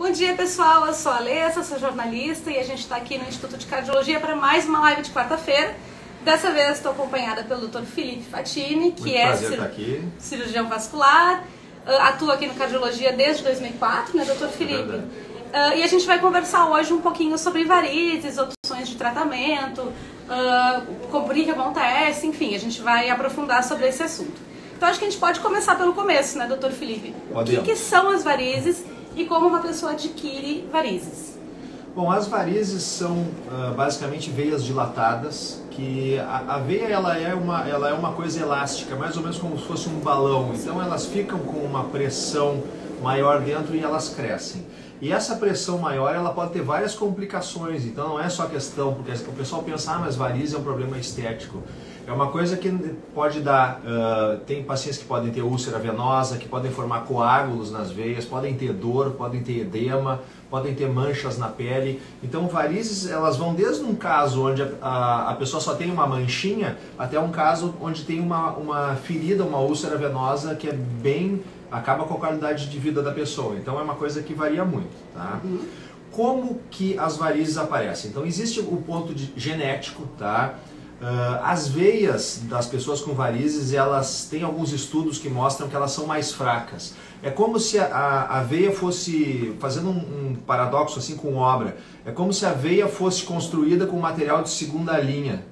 Bom dia, pessoal, eu sou a Alessa, sou jornalista e a gente está aqui no Instituto de Cardiologia para mais uma live de quarta-feira. Dessa vez estou acompanhada pelo Dr. Felipe Fatini, que é cirurgião vascular, atua aqui no Cardiologia desde 2004, né, Dr. Felipe? E a gente vai conversar hoje um pouquinho sobre varizes, opções de tratamento, o que acontece, enfim, a gente vai aprofundar sobre esse assunto. Então acho que a gente pode começar pelo começo, né, Dr. Felipe? O que são as varizes e como uma pessoa adquire varizes? Bom, as varizes são basicamente veias dilatadas, que a veia ela é uma coisa elástica, mais ou menos como se fosse um balão. Então elas ficam com uma pressão maior dentro e elas crescem. E essa pressão maior ela pode ter várias complicações, então não é só questão, porque o pessoal pensa, mas varizes é um problema estético. É uma coisa que pode dar, tem pacientes que podem ter úlcera venosa, que podem formar coágulos nas veias, podem ter dor, podem ter edema, podem ter manchas na pele. Então varizes elas vão desde um caso onde a pessoa só tem uma manchinha, até um caso onde tem uma ferida, uma úlcera venosa que é acaba com a qualidade de vida da pessoa. Então é uma coisa que varia muito, tá? Como que as varizes aparecem? Então existe o ponto genético, tá? As veias das pessoas com varizes, elas têm alguns estudos que mostram que elas são mais fracas. É como se a veia fosse, fazendo um paradoxo assim com obra, é como se a veia fosse construída com material de segunda linha.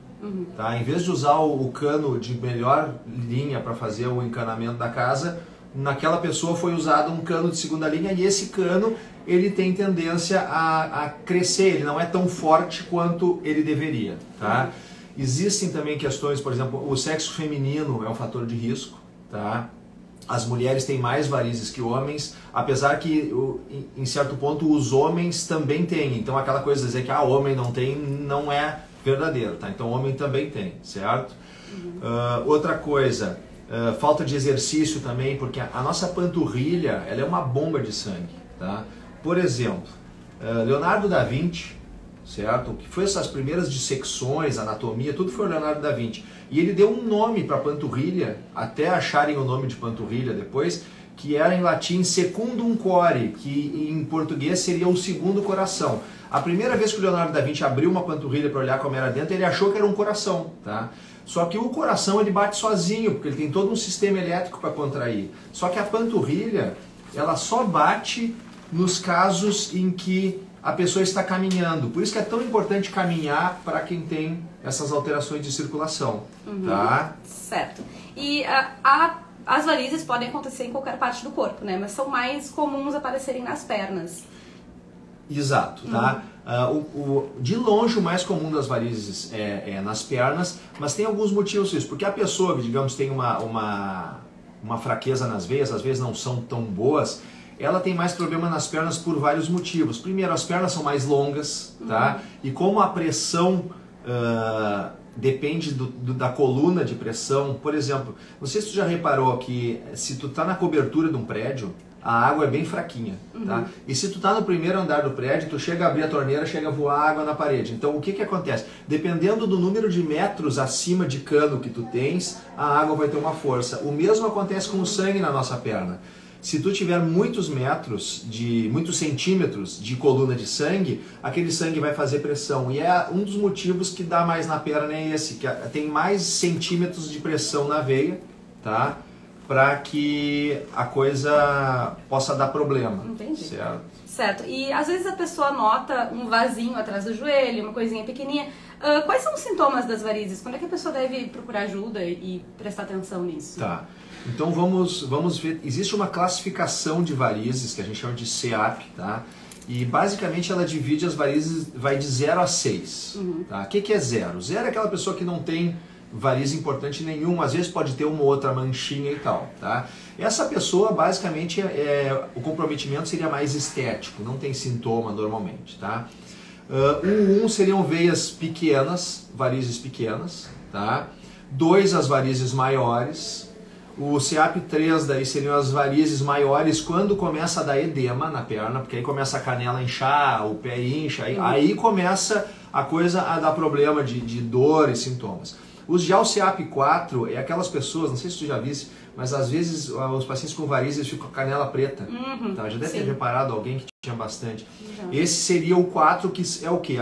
Tá? Em vez de usar o cano de melhor linha para fazer o encanamento da casa, naquela pessoa foi usado um cano de segunda linha e esse cano ele tem tendência a crescer, ele não é tão forte quanto ele deveria. Tá? Existem também questões, por exemplo, o sexo feminino é um fator de risco, tá? As mulheres têm mais varizes que homens, apesar que em certo ponto os homens também têm. Então aquela coisa de dizer que homem não tem, não é verdadeiro, tá? Então homem também tem, certo? Outra coisa, falta de exercício também, porque a nossa panturrilha ela é uma bomba de sangue, tá? Por exemplo, Leonardo da Vinci, certo? O que foi essas primeiras dissecções, anatomia, tudo foi o Leonardo da Vinci. E ele deu um nome para a panturrilha, até acharem o nome de panturrilha depois, que era em latim secundum core, que em português seria o segundo coração. A primeira vez que o Leonardo da Vinci abriu uma panturrilha para olhar como era dentro, ele achou que era um coração, tá? Só que o coração ele bate sozinho, porque ele tem todo um sistema elétrico para contrair. Só que a panturrilha, ela só bate nos casos em que a pessoa está caminhando. Por isso que é tão importante caminhar para quem tem essas alterações de circulação. Tá? Certo. E as varizes podem acontecer em qualquer parte do corpo, né? Mas são mais comuns aparecerem nas pernas. Exato. Tá? De longe o mais comum das varizes é nas pernas, mas tem alguns motivos disso. Porque a pessoa, digamos, tem uma fraqueza nas veias, as veias não são tão boas, ela tem mais problema nas pernas por vários motivos. Primeiro, as pernas são mais longas, tá? E como a pressão depende da coluna de pressão, por exemplo, não sei se tu já reparou que se tu tá na cobertura de um prédio, a água é bem fraquinha, tá? E se tu tá no primeiro andar do prédio, tu chega a abrir a torneira, chega a voar água na parede. Então o que acontece? Dependendo do número de metros acima de cano que tu tens, a água vai ter uma força. O mesmo acontece com o sangue na nossa perna. Se tu tiver muitos centímetros de coluna de sangue, aquele sangue vai fazer pressão. E um dos motivos que dá mais na perna é esse, que tem mais centímetros de pressão na veia, tá? Para que a coisa possa dar problema. Entendi. Certo? Certo. E às vezes a pessoa nota um vasinho atrás do joelho, uma coisinha pequenininha. Quais são os sintomas das varizes? Quando é que a pessoa deve procurar ajuda e prestar atenção nisso? Tá. Então vamos ver, existe uma classificação de varizes que a gente chama de CEAP, tá? E basicamente ela divide as varizes, vai de 0 a 6. Tá? O que é 0? 0 é aquela pessoa que não tem variz importante nenhum, às vezes pode ter uma ou outra manchinha e tal, tá? Essa pessoa basicamente o comprometimento seria mais estético, não tem sintoma normalmente, tá? O 1 seriam veias pequenas, varizes pequenas, tá? 2 as varizes maiores. O CEAP3 daí seriam as varizes maiores quando começa a dar edema na perna, porque aí começa a canela a inchar, o pé incha, aí começa a coisa a dar problema de dor e sintomas. Os de Alceap-4 é aquelas pessoas, não sei se tu já viste, mas às vezes os pacientes com varizes ficam com a canela preta. Tá? Já deve ter reparado alguém que tinha bastante. Esse seria o 4, que é o quê?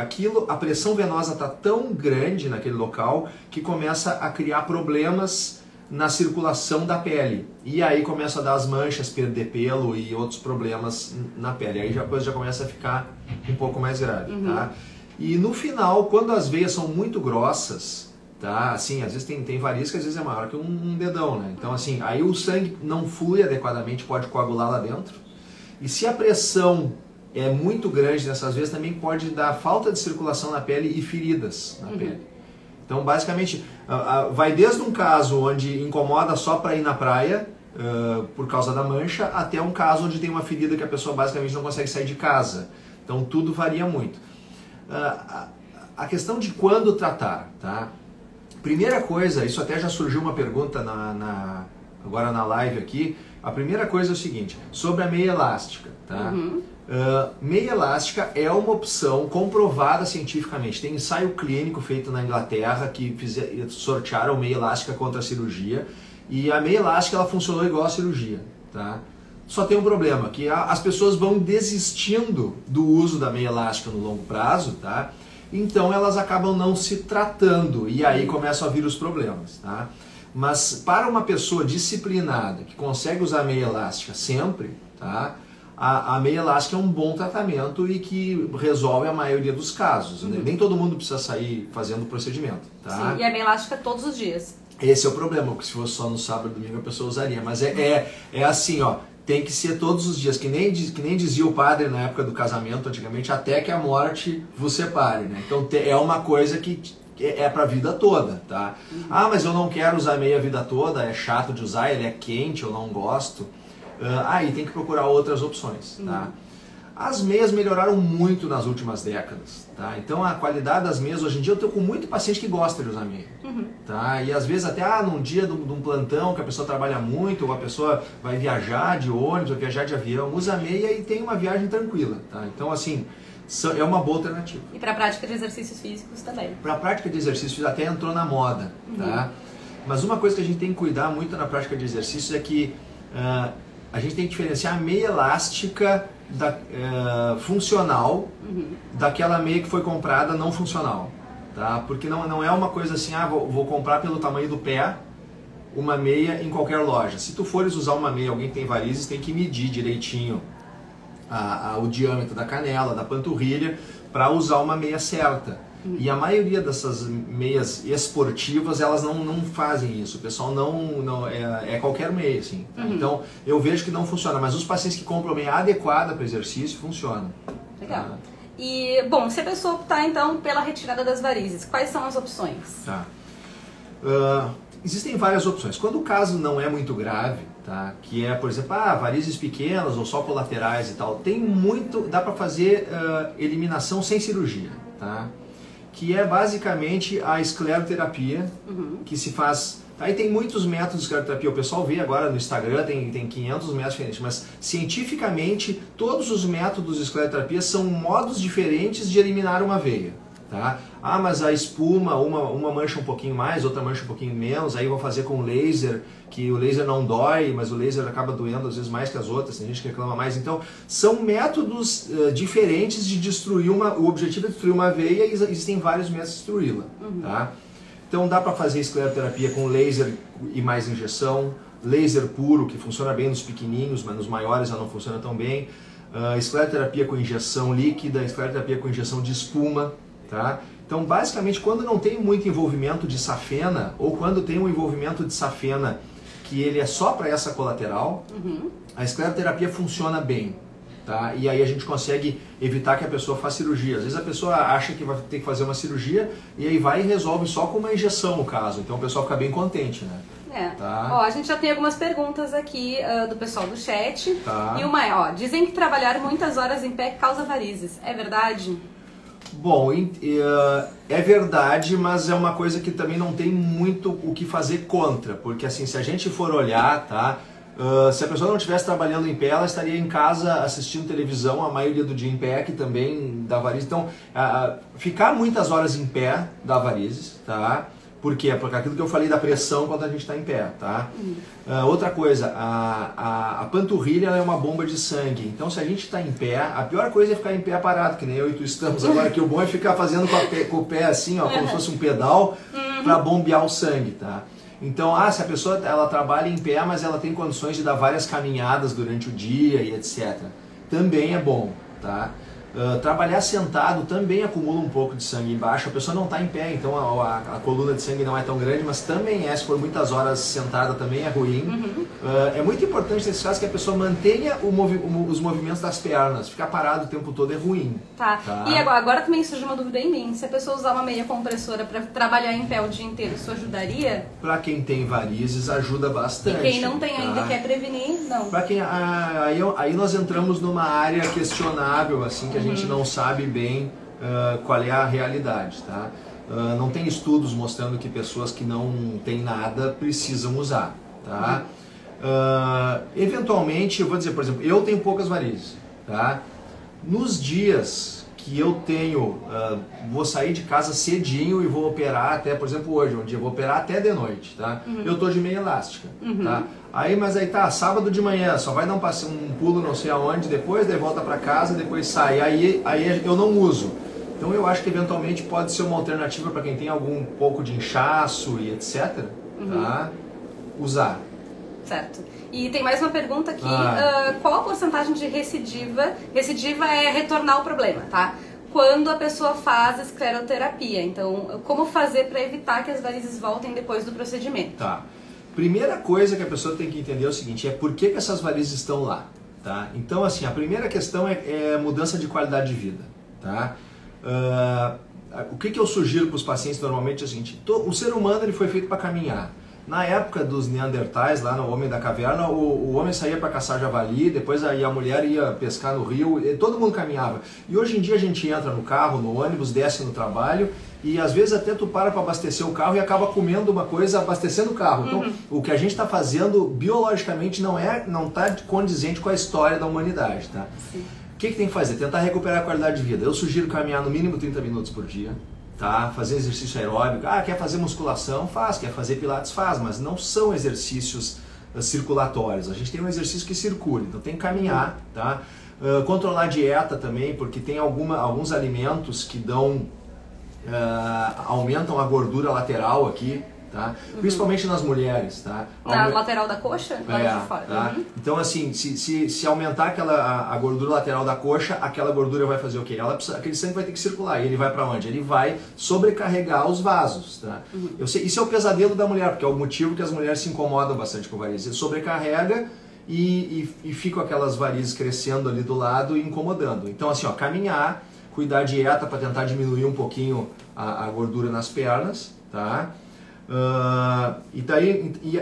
A pressão venosa está tão grande naquele local que começa a criar problemas na circulação da pele. E aí começa a dar as manchas, perder pelo e outros problemas na pele. Aí a coisa já começa a ficar um pouco mais grave. Tá? E no final, quando as veias são muito grossas, tá? Assim, às vezes tem varizes que às vezes é maior que um dedão, né? Então assim, aí o sangue não flui adequadamente, pode coagular lá dentro. E se a pressão é muito grande nessas vezes, também pode dar falta de circulação na pele e feridas na pele. Então, basicamente, vai desde um caso onde incomoda só para ir na praia, por causa da mancha, até um caso onde tem uma ferida que a pessoa basicamente não consegue sair de casa. Então, tudo varia muito. A questão de quando tratar, tá? Primeira coisa, isso até já surgiu uma pergunta agora na live aqui. A primeira coisa é o seguinte, sobre a meia elástica, tá? Meia elástica é uma opção comprovada cientificamente. Tem ensaio clínico feito na Inglaterra que sortearam meia elástica contra a cirurgia, e a meia elástica ela funcionou igual a cirurgia, tá? Só tem um problema, que as pessoas vão desistindo do uso da meia elástica no longo prazo, tá? Então elas acabam não se tratando e aí começam a vir os problemas, tá? Mas para uma pessoa disciplinada que consegue usar a meia elástica sempre, tá? A meia elástica é um bom tratamento e que resolve a maioria dos casos. Né? Nem todo mundo precisa sair fazendo o procedimento. Tá? Sim, e a meia elástica todos os dias. Esse é o problema, porque se fosse só no sábado e domingo a pessoa usaria. Mas é assim, ó, tem que ser todos os dias, que nem dizia o padre na época do casamento antigamente, até que a morte vos separe. Né? Então é uma coisa que é para a vida toda, tá? Ah, mas eu não quero usar meia a vida toda, é chato de usar, ele é quente, eu não gosto. Aí tem que procurar outras opções, tá? As meias melhoraram muito nas últimas décadas, tá? Então a qualidade das meias, hoje em dia eu estou com muito paciente que gosta de usar meia, tá? E às vezes até num dia de um plantão que a pessoa trabalha muito, ou a pessoa vai viajar de ônibus, vai viajar de avião, usa meia e tem uma viagem tranquila, tá? Então assim, é uma boa alternativa. E para a prática de exercícios físicos também. Para a prática de exercícios até entrou na moda, tá? Mas uma coisa que a gente tem que cuidar muito na prática de exercícios é que a gente tem que diferenciar a meia elástica funcional daquela meia que foi comprada não funcional, tá? Porque não é uma coisa assim, vou comprar pelo tamanho do pé uma meia em qualquer loja. Se tu fores usar uma meia, alguém que tem varizes tem que medir direitinho o diâmetro da canela, da panturrilha, para usar uma meia certa. E a maioria dessas meias esportivas, elas não fazem isso. O pessoal é qualquer meia, assim. Tá? Então, eu vejo que não funciona. Mas os pacientes que compram meia adequada para exercício, funciona. Legal. E, bom, se a pessoa optar, então, pela retirada das varizes, quais são as opções? Tá. Existem várias opções. Quando o caso não é muito grave, tá? Que é, por exemplo, varizes pequenas ou só colaterais e tal, dá para fazer eliminação sem cirurgia, tá? Que é basicamente a escleroterapia, que se faz... Aí tem muitos métodos de escleroterapia, o pessoal vê agora no Instagram, tem 500 métodos diferentes, mas cientificamente todos os métodos de escleroterapia são modos diferentes de eliminar uma veia. Tá? Mas a espuma, uma mancha um pouquinho mais, outra mancha um pouquinho menos, aí vou fazer com laser, que o laser não dói, mas o laser acaba doendo às vezes mais que as outras, tem gente que reclama mais. Então, são métodos diferentes de destruir o objetivo é destruir uma veia e existem vários métodos de destruí-la. Tá? Então, dá para fazer escleroterapia com laser e mais injeção, laser puro, que funciona bem nos pequenininhos, mas nos maiores já não funciona tão bem, escleroterapia com injeção líquida, escleroterapia com injeção de espuma. Tá? Então, basicamente, quando não tem muito envolvimento de safena, ou quando tem um envolvimento de safena que ele é só para essa colateral, a escleroterapia funciona bem. Tá? E aí a gente consegue evitar que a pessoa faça cirurgia. Às vezes a pessoa acha que vai ter que fazer uma cirurgia e aí vai e resolve só com uma injeção no caso. Então o pessoal fica bem contente, né? Tá? Ó, a gente já tem algumas perguntas aqui do pessoal do chat. Tá. E uma dizem que trabalhar muitas horas em pé causa varizes. É verdade? Bom, é verdade, mas é uma coisa que também não tem muito o que fazer contra, porque assim, se a gente for olhar, tá, se a pessoa não estivesse trabalhando em pé, ela estaria em casa assistindo televisão, a maioria do dia em pé, que também dá varizes. Então, ficar muitas horas em pé dá varizes, tá? Por quê? Porque aquilo que eu falei da pressão quando a gente está em pé, tá? Outra coisa, a panturrilha ela é uma bomba de sangue. Então, se a gente está em pé, a pior coisa é ficar em pé parado, que nem eu e tu estamos agora, que o bom é ficar fazendo com o pé assim, ó, como se fosse um pedal, para bombear o sangue, tá? Então, se a pessoa ela trabalha em pé, mas ela tem condições de dar várias caminhadas durante o dia e etc. Também é bom, tá? Trabalhar sentado também acumula um pouco de sangue embaixo. A pessoa não está em pé, então a coluna de sangue não é tão grande, mas também se for muitas horas sentada também é ruim. É muito importante nesse caso que a pessoa mantenha os movimentos das pernas. Ficar parado o tempo todo é ruim. Tá. E agora também surge uma dúvida em mim. Se a pessoa usar uma meia compressora para trabalhar em pé o dia inteiro, isso ajudaria? Para quem tem varizes, ajuda bastante. E quem não tem ainda quer prevenir, não. Para quem aí nós entramos numa área questionável, assim, que a gente não sabe bem qual é a realidade, tá? Não tem estudos mostrando que pessoas que não têm nada precisam usar, tá? Eventualmente, eu vou dizer, por exemplo, eu tenho poucas varizes, tá? Nos dias que eu tenho, vou sair de casa cedinho e vou operar até, por exemplo, hoje, um dia eu vou operar até de noite, tá? Eu tô de meia elástica, tá? Mas aí tá, sábado de manhã, só vai dar um pulo não sei aonde depois, daí volta pra casa, depois sai, aí eu não uso. Então eu acho que eventualmente pode ser uma alternativa para quem tem algum pouco de inchaço e etc, tá? Usar. Certo. E tem mais uma pergunta aqui, qual a porcentagem de recidiva? Recidiva é retornar o problema, tá? Quando a pessoa faz escleroterapia, então como fazer para evitar que as varizes voltem depois do procedimento? Tá. Primeira coisa que a pessoa tem que entender é o seguinte, por que essas varizes estão lá, tá? Então assim, a primeira questão é mudança de qualidade de vida, tá? O que eu sugiro para os pacientes normalmente é o seguinte, o ser humano ele foi feito para caminhar. Na época dos Neandertais, lá no Homem da Caverna, o homem saía para caçar javali, depois aí a mulher ia pescar no rio, todo mundo caminhava. E hoje em dia a gente entra no carro, no ônibus, desce no trabalho e às vezes até tu para abastecer o carro e acaba comendo uma coisa abastecendo o carro. Então, o que a gente está fazendo biologicamente não está condizente com a história da humanidade, tá? Sim. O que tem que fazer? Tentar recuperar a qualidade de vida. Eu sugiro caminhar no mínimo 30 minutos por dia. Tá? Fazer exercício aeróbico, quer fazer musculação? Faz, quer fazer pilates? Faz, mas não são exercícios circulatórios, a gente tem um exercício que circula, então tem que caminhar, tá? Controlar a dieta também, porque tem alguns alimentos que aumentam a gordura lateral aqui, tá? Principalmente nas mulheres, tá? Na lateral da coxa? Lá de fora. Tá? Então assim, se aumentar a gordura lateral da coxa, aquela gordura vai fazer o quê? Aquele sangue vai ter que circular, e ele vai para onde? Ele vai sobrecarregar os vasos, tá? Isso é o pesadelo da mulher, porque é o motivo que as mulheres se incomodam bastante com varizes. Ele sobrecarrega e ficam aquelas varizes crescendo ali do lado e incomodando. Então assim, caminhar, cuidar da dieta para tentar diminuir um pouquinho a gordura nas pernas, tá?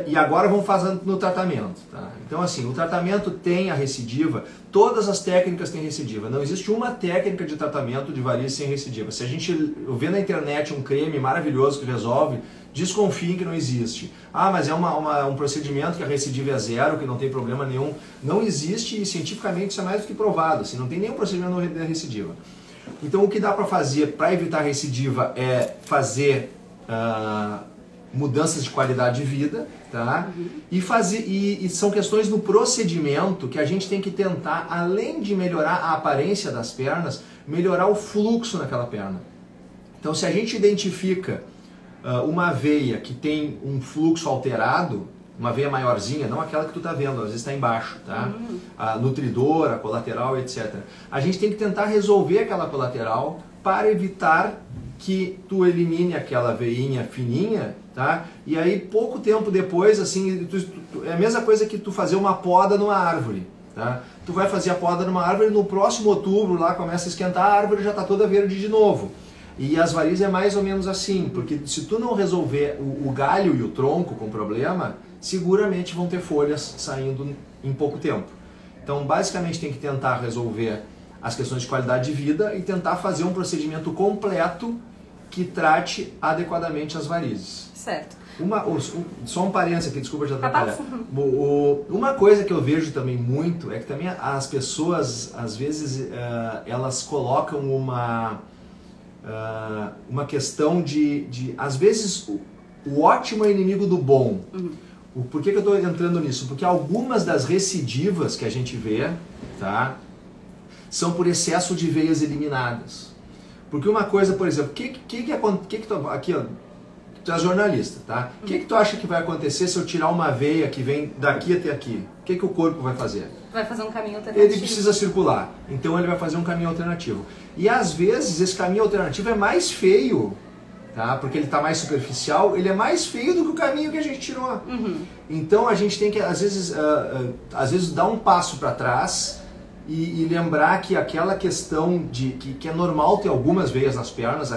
E agora vamos fazendo no tratamento, tá? Então assim, o tratamento tem a recidiva, todas as técnicas têm recidiva, não existe uma técnica de tratamento de varizes sem recidiva. Se a gente vê na internet um creme maravilhoso que resolve, desconfiem que não existe. Mas é um procedimento que a recidiva é zero, que não tem problema nenhum. Não existe, e cientificamente isso é mais do que provado, assim, não tem nenhum procedimento de recidiva. Então o que dá para fazer para evitar a recidiva é fazer mudanças de qualidade de vida, tá? E são questões no procedimento que a gente tem que tentar, além de melhorar a aparência das pernas, melhorar o fluxo naquela perna. Então se a gente identifica uma veia que tem um fluxo alterado, uma veia maiorzinha, não aquela que tu tá vendo, às vezes está embaixo, tá? A nutridora, a colateral, etc. A gente tem que tentar resolver aquela colateral para evitar que tu elimine aquela veinha fininha, tá? E aí pouco tempo depois, assim, é a mesma coisa que tu fazer uma poda numa árvore, tá? Tu vai fazer a poda numa árvore, no próximo outubro lá começa a esquentar, a árvore já está toda verde de novo. E as varizes é mais ou menos assim, porque se tu não resolver o galho e o tronco com problema, seguramente vão ter folhas saindo em pouco tempo. Então basicamente tem que tentar resolver as questões de qualidade de vida e tentar fazer um procedimento completo que trate adequadamente as varizes. Certo. Só um parênteses aqui, desculpa te atrapalhar. Uma coisa que eu vejo também muito é que também as pessoas, às vezes, elas colocam uma questão de às vezes, o ótimo é inimigo do bom. Por que eu estou entrando nisso? Porque algumas das recidivas que a gente vê, tá, são por excesso de veias eliminadas. Porque uma coisa, por exemplo, aqui, ó, tu é jornalista, tá? O que tu acha que vai acontecer se eu tirar uma veia que vem daqui até aqui? O que o corpo vai fazer? Vai fazer um caminho alternativo. Ele precisa circular, então ele vai fazer um caminho alternativo. E às vezes esse caminho alternativo é mais feio, tá? Porque ele está mais superficial, ele é mais feio do que o caminho que a gente tirou. Então a gente tem que, às vezes dar um passo para trás e lembrar que aquela questão de que é normal ter algumas veias nas pernas,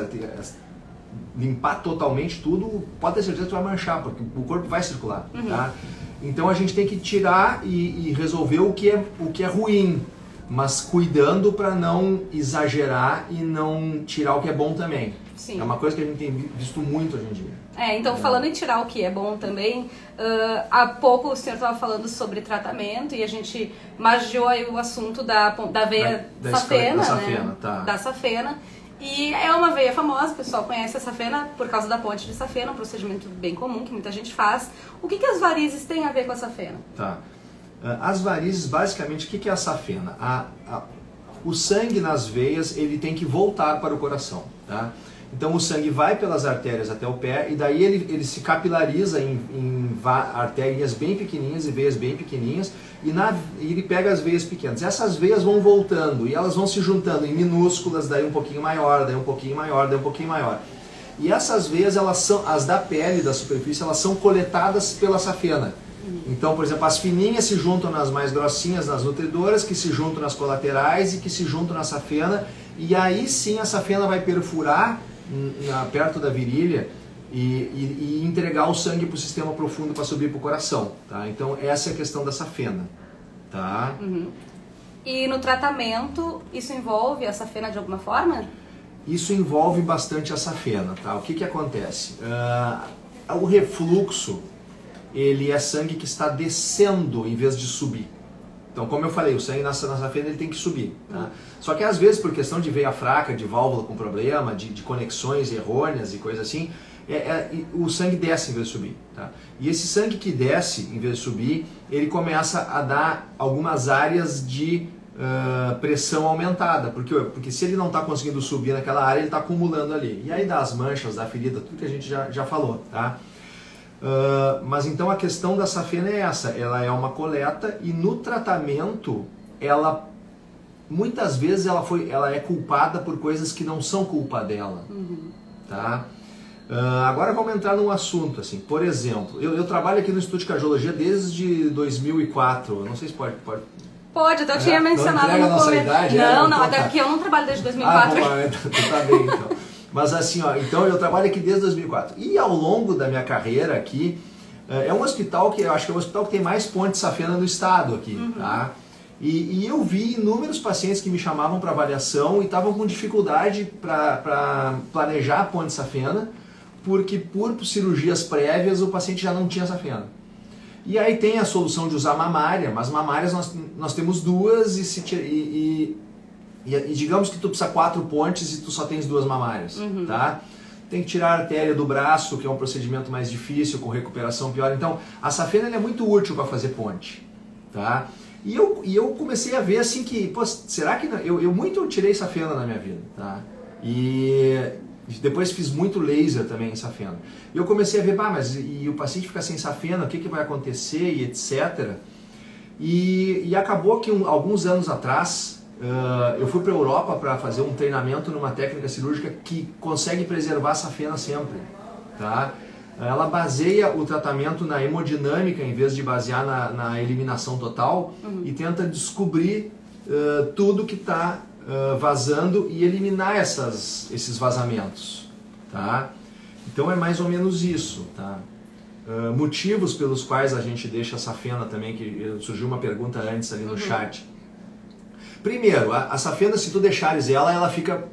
limpar totalmente tudo, pode ter certeza que tu vai manchar, porque o corpo vai circular, tá? Então a gente tem que tirar e resolver o que é ruim, mas cuidando para não exagerar e não tirar o que é bom também. Sim. É uma coisa que a gente tem visto muito hoje em dia. Então falando em tirar o que é bom também, há pouco o senhor estava falando sobre tratamento e a gente magiou aí o assunto da veia safena, safena, tá. Da safena. E é uma veia famosa, o pessoal conhece a safena por causa da ponte de safena, um procedimento bem comum que muita gente faz. O que as varizes têm a ver com a safena? Tá. As varizes, basicamente, o que é a safena? O sangue nas veias, ele tem que voltar para o coração, tá? Então o sangue vai pelas artérias até o pé e daí ele se capilariza em artérias bem pequenininhas e veias bem pequenininhas e ele pega as veias pequenas. Essas veias vão voltando e elas vão se juntando em minúsculas, daí um pouquinho maior, daí um pouquinho maior, daí um pouquinho maior. E essas veias, elas são, as da pele, da superfície, elas são coletadas pela safena. Então, por exemplo, as fininhas se juntam nas mais grossinhas, nas nutridoras, que se juntam nas colaterais e que se juntam na safena. E aí sim a safena vai perfurar perto da virilha e entregar o sangue para o sistema profundo para subir para o coração, tá? Então essa é a questão da safena, tá? E no tratamento isso envolve a safena de alguma forma? Isso envolve bastante a safena, tá? O que acontece? O refluxo, ele é sangue que está descendo em vez de subir. Então, como eu falei, o sangue na safena ele tem que subir, tá? Só que às vezes, por questão de veia fraca, de válvula com problema, de conexões errôneas e coisa assim, o sangue desce em vez de subir, tá? E esse sangue que desce em vez de subir, ele começa a dar algumas áreas de pressão aumentada, porque se ele não está conseguindo subir naquela área, ele está acumulando ali. E aí dá as manchas, dá ferida, tudo que a gente já falou, tá? Mas então a questão da safena é essa, ela é uma coleta e no tratamento muitas vezes ela é culpada por coisas que não são culpa dela, tá? Agora vamos entrar num assunto assim, por exemplo, eu trabalho aqui no Instituto de Cardiologia desde 2004, não sei se pode. Pode, eu tinha mencionado no começo. Não, até porque eu não trabalho desde 2004. Tu tá bem então. Mas assim, ó, então eu trabalho aqui desde 2004. E ao longo da minha carreira aqui, é um hospital que eu acho que é o hospital que tem mais ponte de safena no estado aqui, tá? E eu vi inúmeros pacientes que me chamavam para avaliação e estavam com dificuldade para planejar a ponte de safena, porque por cirurgias prévias o paciente já não tinha safena. E aí tem a solução de usar mamária, mas mamárias nós temos duas e digamos que tu precisa 4 pontes e tu só tens 2 mamárias, tá? Tem que tirar a artéria do braço, que é um procedimento mais difícil, com recuperação pior. Então, a safena ela é muito útil para fazer ponte, tá? E eu comecei a ver assim que, pô, será que... Eu muito tirei safena na minha vida, tá? E depois fiz muito laser também em safena. E eu comecei a ver, mas e o paciente fica sem safena, o que vai acontecer e etc. E acabou que alguns anos atrás... eu fui para a Europa para fazer um treinamento numa técnica cirúrgica que consegue preservar a safena sempre, tá? Ela baseia o tratamento na hemodinâmica em vez de basear na eliminação total e tenta descobrir tudo que está vazando e eliminar esses vazamentos, tá? Então é mais ou menos isso, tá? Motivos pelos quais a gente deixa a safena também, que surgiu uma pergunta antes ali no chat. Primeiro, a safena, se tu deixares ela fica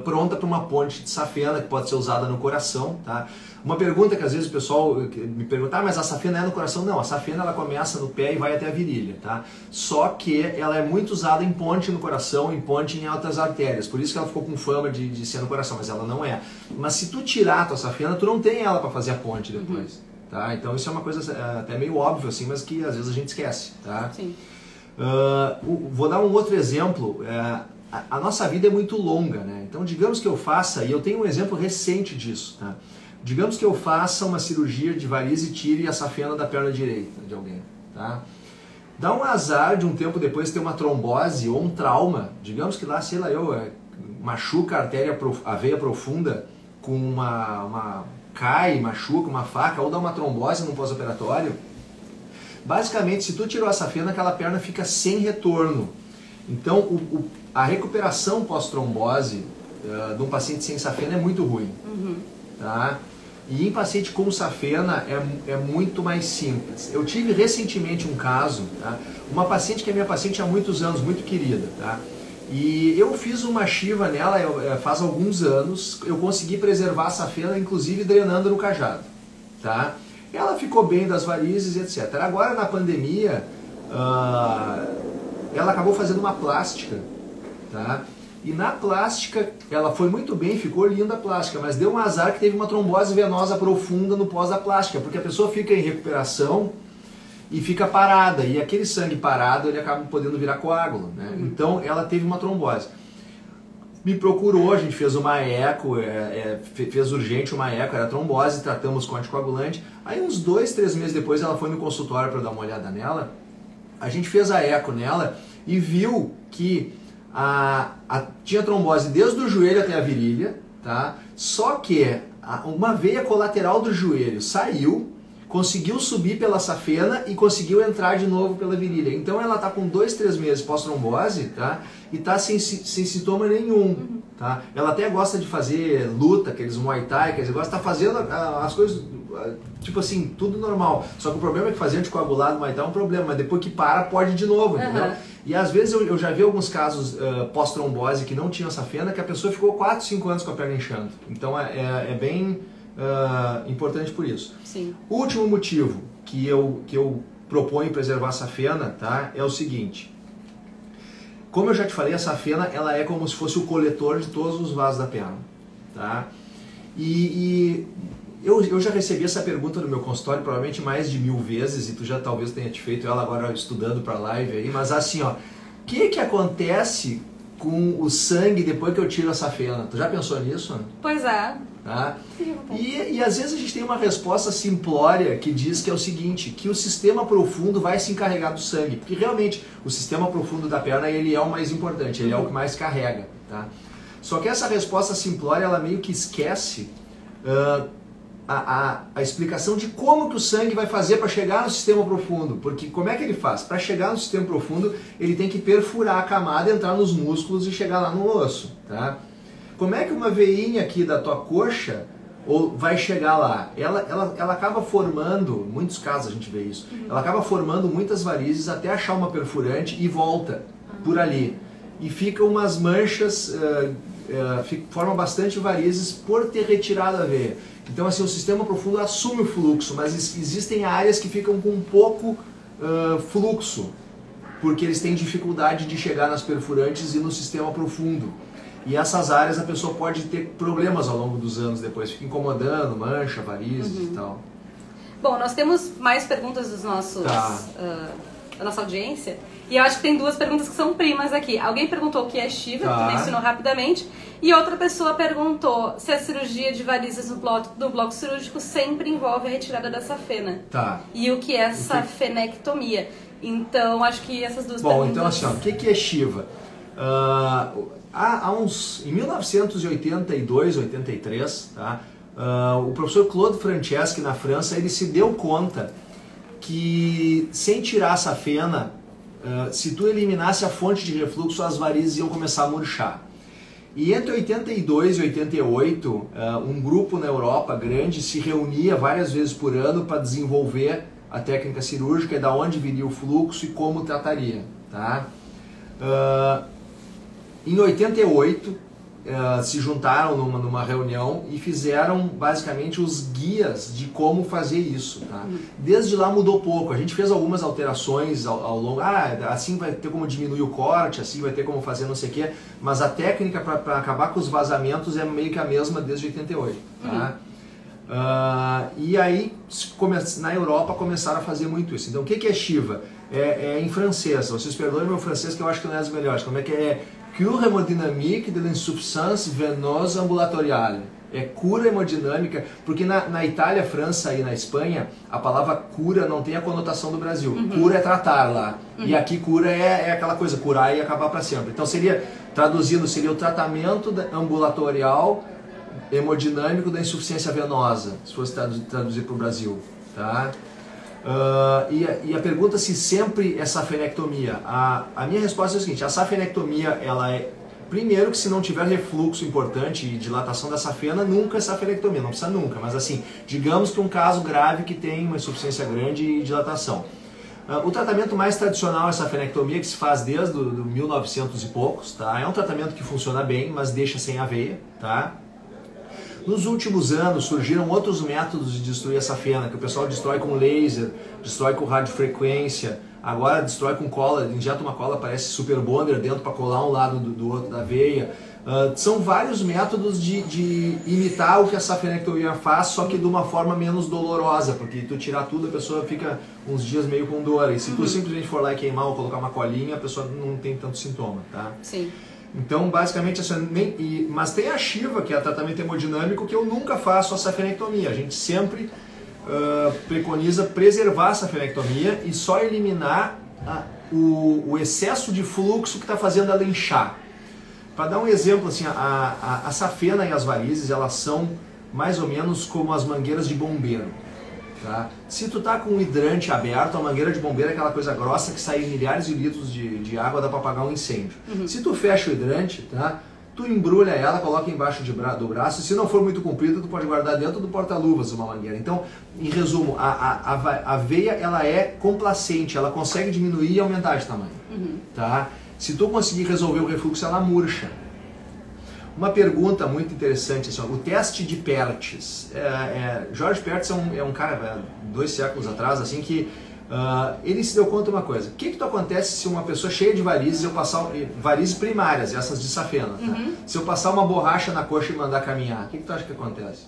pronta para uma ponte de safena que pode ser usada no coração, tá? Uma pergunta que às vezes o pessoal me pergunta, mas a safena é no coração? Não, a safena ela começa no pé e vai até a virilha, tá? Só que ela é muito usada em ponte no coração, em ponte em altas artérias, por isso que ela ficou com fama de ser no coração, mas ela não é. Mas se tu tirar a tua safena, tu não tem ela para fazer a ponte depois, tá? Então isso é uma coisa até meio óbvio assim, mas que às vezes a gente esquece, tá? Sim. Vou dar um outro exemplo. A nossa vida é muito longa, né? Então digamos que eu faça, e eu tenho um exemplo recente disso, tá? Digamos que eu faça uma cirurgia de varize e tire a safena da perna direita de alguém, tá? Dá um azar de um tempo depois ter uma trombose ou um trauma, digamos que lá, sei lá machuca a veia profunda com cai, machuca uma faca ou dá uma trombose no pós-operatório. Basicamente, se tu tirou a safena, aquela perna fica sem retorno. Então, a recuperação pós-trombose de um paciente sem safena é muito ruim, tá? E em paciente com safena é muito mais simples. Eu tive recentemente um caso, tá? Uma paciente que é minha paciente há muitos anos, muito querida, tá? E eu fiz uma chiva nela faz alguns anos, eu consegui preservar a safena, inclusive drenando no cajado, tá? Ela ficou bem das varizes, etc. Agora na pandemia, ela acabou fazendo uma plástica, tá? E na plástica, ela foi muito bem, ficou linda a plástica, mas deu um azar que teve uma trombose venosa profunda no pós da plástica, porque a pessoa fica em recuperação e fica parada, e aquele sangue parado ele acaba podendo virar coágulo, né? Então ela teve uma trombose. Me procurou, a gente fez uma eco, fez urgente uma eco, era trombose, tratamos com anticoagulante. Aí uns 2, 3 meses depois ela foi no consultório para dar uma olhada nela, a gente fez a eco nela e viu que tinha trombose desde o joelho até a virilha, tá? Só que uma veia colateral do joelho saiu, conseguiu subir pela safena e conseguiu entrar de novo pela virilha. Então ela está com 2, 3 meses pós-trombose, tá? E está sem sintoma nenhum, tá? Ela até gosta de fazer luta, aqueles Muay Thai, quer dizer, gosta de estar fazendo as coisas, tipo assim, tudo normal. Só que o problema é que fazer anticoagulado Muay Thai é um problema, mas depois que para, pode de novo, entendeu? E às vezes eu já vi alguns casos pós-trombose que não tinham safena, que a pessoa ficou 4, 5 anos com a perna inchando. Então é bem importante por isso. Sim. O último motivo que eu proponho preservar a safena, tá, é o seguinte. Como eu já te falei, a safena ela é como se fosse o coletor de todos os vasos da perna, tá? E eu já recebi essa pergunta no meu consultório provavelmente mais de 1000 vezes, e tu já talvez tenha te feito ela agora estudando para live aí, mas assim, ó, o que acontece com o sangue depois que eu tiro a safena? Tu já pensou nisso? Pois é. Tá? E às vezes a gente tem uma resposta simplória que diz que é o seguinte, que o sistema profundo vai se encarregar do sangue, porque realmente o sistema profundo da perna ele é o mais importante, ele é o que mais carrega, tá? Só que essa resposta simplória ela meio que esquece a explicação de como que o sangue vai fazer para chegar no sistema profundo, porque como é que ele faz? Para chegar no sistema profundo ele tem que perfurar a camada, entrar nos músculos e chegar lá no osso, tá? Como é que uma veinha aqui da tua coxa vai chegar lá? Ela acaba formando, em muitos casos a gente vê isso, ela acaba formando muitas varizes até achar uma perfurante e volta por ali. E ficam umas manchas, forma bastante varizes por ter retirado a veia. Então assim, o sistema profundo assume o fluxo, mas existem áreas que ficam com pouco fluxo, porque eles têm dificuldade de chegar nas perfurantes e no sistema profundo. E essas áreas a pessoa pode ter problemas ao longo dos anos depois, fica incomodando, mancha, varizes e tal. Bom, nós temos mais perguntas dos nossos, da nossa audiência, e eu acho que tem 2 perguntas que são primas aqui. Alguém perguntou o que é chiva, que mencionou rapidamente, e outra pessoa perguntou se a cirurgia de varizes no bloco cirúrgico sempre envolve a retirada da safena. Tá. E o que é safenectomia. Então, acho que essas 2 perguntas... Bom, então assim, ó, o que é chiva? Em 1982, 83, tá? O professor Claude Franceschi, na França, ele se deu conta que sem tirar a safena, se tu eliminasse a fonte de refluxo, as varizes iam começar a murchar. E entre 82 e 88, um grupo na Europa grande se reunia várias vezes por ano para desenvolver a técnica cirúrgica e da onde viria o fluxo e como trataria, tá? Em 88, se juntaram numa reunião e fizeram basicamente os guias de como fazer isso. Tá? Desde lá mudou pouco, a gente fez algumas alterações ao longo, assim vai ter como diminuir o corte, assim vai ter como fazer não sei o que, mas a técnica para acabar com os vazamentos é meio que a mesma desde 88. Tá? E aí na Europa começaram a fazer muito isso. Então o que é Shiva? É em francês, vocês perdoem meu francês que eu acho que não é dos melhores, como é que é? Cure hemodynamique de l'insuffisance venosa ambulatoriale. É cura hemodinâmica, porque na Itália, França e na Espanha, a palavra cura não tem a conotação do Brasil. Cura é tratar lá. E aqui cura é aquela coisa, curar e acabar para sempre. Então traduzindo, seria o tratamento ambulatorial hemodinâmico da insuficiência venosa, se fosse traduzir para o Brasil. Tá? E a pergunta se sempre é safenectomia. A minha resposta é a seguinte: a safenectomia, ela é, primeiro, que se não tiver refluxo importante e dilatação da safena, nunca é safenectomia, não precisa nunca, mas assim, digamos que um caso grave que tem uma insuficiência grande e dilatação. O tratamento mais tradicional é a safenectomia, que se faz desde 1900 e poucos, tá? É um tratamento que funciona bem, mas deixa sem a veia, tá? Nos últimos anos surgiram outros métodos de destruir a safena, que o pessoal destrói com laser, destrói com radiofrequência, agora destrói com cola, injeta uma cola, parece super bonder dentro para colar um lado do outro da veia. São vários métodos de imitar o que a safenectomia faz, só que de uma forma menos dolorosa, porque tu tirar tudo a pessoa fica uns dias meio com dor, e se tu simplesmente for lá e queimar ou colocar uma colinha, a pessoa não tem tanto sintoma, tá? Sim. Então, basicamente, mas tem a Shiva, que é o tratamento hemodinâmico, que eu nunca faço a safenectomia. A gente sempre preconiza preservar a safenectomia e só eliminar o excesso de fluxo que está fazendo ela inchar. Para dar um exemplo, assim, a safena e as varizes, elas são mais ou menos como as mangueiras de bombeiro. Tá? Se tu tá com um hidrante aberto, a mangueira de bombeiro é aquela coisa grossa que sai milhares de litros de água, dá para apagar um incêndio. Se tu fecha o hidrante, tá? Tu embrulha ela, coloca embaixo do braço, e se não for muito comprido, tu pode guardar dentro do porta-luvas uma mangueira. Então, em resumo, a veia, ela é complacente, ela consegue diminuir e aumentar de tamanho. Tá? Se tu conseguir resolver o refluxo, ela murcha. Uma pergunta muito interessante, assim, ó, o teste de Perthes. Jorge Perthes é um cara, 2 séculos atrás, assim, que ele se deu conta de uma coisa. O que acontece se uma pessoa cheia de varizes, eu passar varizes primárias, essas de safena, tá? Se eu passar uma borracha na coxa e mandar caminhar, o que tu acha que acontece?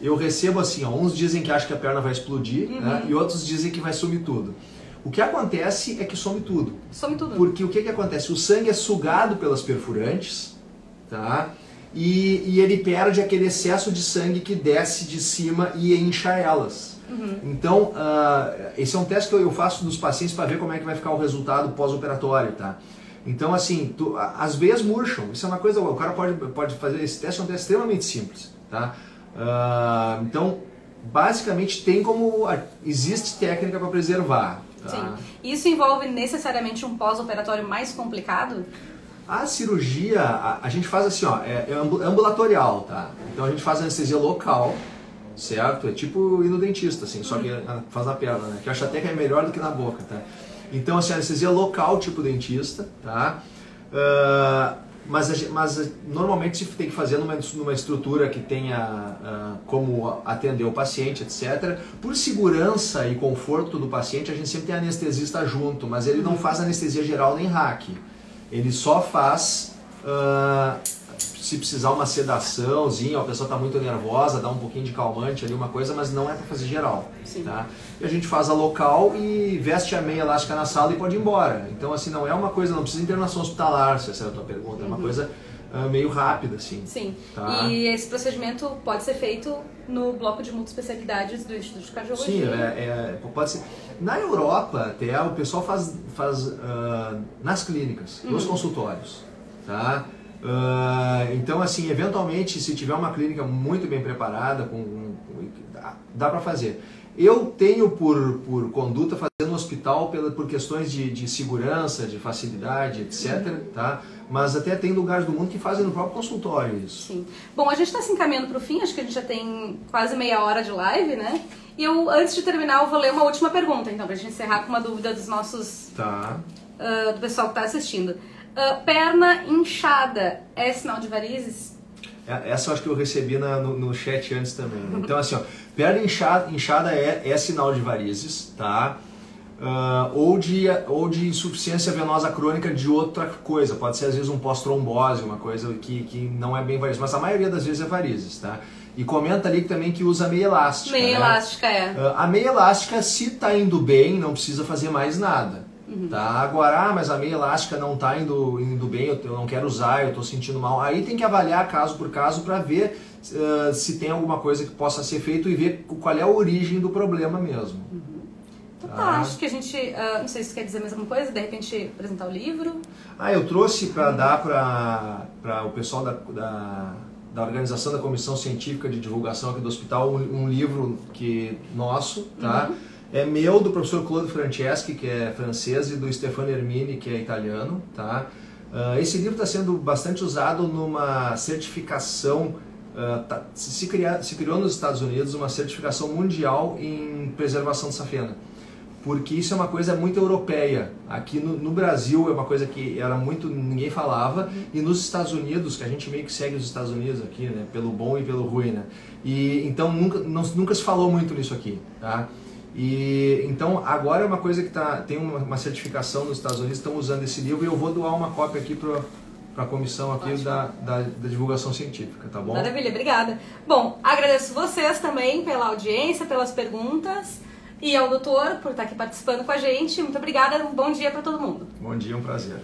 Eu recebo assim, ó, uns dizem que acham que a perna vai explodir, né, e outros dizem que vai sumir tudo. O que acontece é que some tudo. Some tudo. Porque o que acontece? O sangue é sugado pelas perfurantes, tá? E ele perde aquele excesso de sangue que desce de cima e incha elas. Então, esse é um teste que eu faço dos pacientes para ver como é que vai ficar o resultado pós-operatório, tá? Então, assim, as veias murcham. Isso é uma coisa, o cara pode fazer esse teste, é um teste extremamente simples, tá? Então, basicamente, existe técnica para preservar. Tá? Sim. Isso envolve necessariamente um pós-operatório mais complicado? A cirurgia, a gente faz assim, ó, é ambulatorial, tá? Então a gente faz anestesia local, certo? É tipo ir no dentista, assim, só que faz na perna, né? Que eu acho até que é melhor do que na boca, tá? Então, assim, anestesia local, tipo dentista, tá? Mas normalmente se tem que fazer numa estrutura que tenha como atender o paciente, etc. Por segurança e conforto do paciente, a gente sempre tem anestesista junto, mas ele não faz anestesia geral nem hack. Ele só faz, se precisar, uma sedaçãozinha, a pessoa está muito nervosa, dá um pouquinho de calmante ali, uma coisa, mas não é para fazer geral. Tá? E a gente faz a local e veste a meia elástica na sala e pode ir embora. Então, assim, não é uma coisa, não precisa de internação hospitalar, se essa é a tua pergunta, é uma coisa meio rápida, assim. Sim, tá? E esse procedimento pode ser feito no bloco de multiespecialidades do Instituto de Cardiologia. Sim, pode ser. Na Europa, até, o pessoal faz nas clínicas, nos consultórios, tá? Então, assim, eventualmente, se tiver uma clínica muito bem preparada, dá para fazer. Eu tenho por conduta fazer no hospital por questões de segurança, de facilidade, etc. Tá? Mas até tem lugares do mundo que fazem no próprio consultório isso. Sim. Bom, a gente está se encaminhando para o fim, acho que a gente já tem quase meia hora de live, né? E antes de terminar, eu vou ler uma última pergunta, então, para a gente encerrar com uma dúvida dos nossos... Tá. Do pessoal que está assistindo. Perna inchada é sinal de varizes? Essa eu acho que eu recebi no chat antes também. Né? Então, assim, ó, perna inchada é sinal de varizes, tá? Ou de insuficiência venosa crônica de outra coisa. Pode ser, às vezes, um pós-trombose, uma coisa que não é bem varizes, mas a maioria das vezes é varizes, tá? E comenta ali também que usa meia elástica. Meia elástica, A meia elástica, se tá indo bem, não precisa fazer mais nada. Tá? Agora, mas a meia elástica não tá indo bem, eu não quero usar, eu tô sentindo mal. Aí tem que avaliar caso por caso para ver se tem alguma coisa que possa ser feito e ver qual é a origem do problema mesmo. Então tá, acho que a gente, não sei se você quer dizer mais alguma coisa, de repente apresentar o livro. Eu trouxe para dar para o pessoal da organização da Comissão Científica de Divulgação aqui do hospital um livro nosso, tá? É meu, do professor Claude Franceschi, que é francês, e do Stefano Ermini, que é italiano. Tá? Esse livro está sendo bastante usado numa certificação, se criou nos Estados Unidos uma certificação mundial em preservação de safena. Porque isso é uma coisa muito europeia. Aqui no Brasil é uma coisa que ninguém falava, e nos Estados Unidos, que a gente meio que segue os Estados Unidos aqui, né, pelo bom e pelo ruim, né? E então nunca se falou muito nisso aqui, tá? E então agora é uma coisa que tem uma certificação nos Estados Unidos, estão usando esse livro, e eu vou doar uma cópia aqui para a comissão aqui da divulgação científica, tá bom? Maravilha, obrigada. Bom, agradeço vocês também pela audiência, pelas perguntas, e ao doutor por estar aqui participando com a gente. Muito obrigada, um bom dia para todo mundo. Bom dia, um prazer.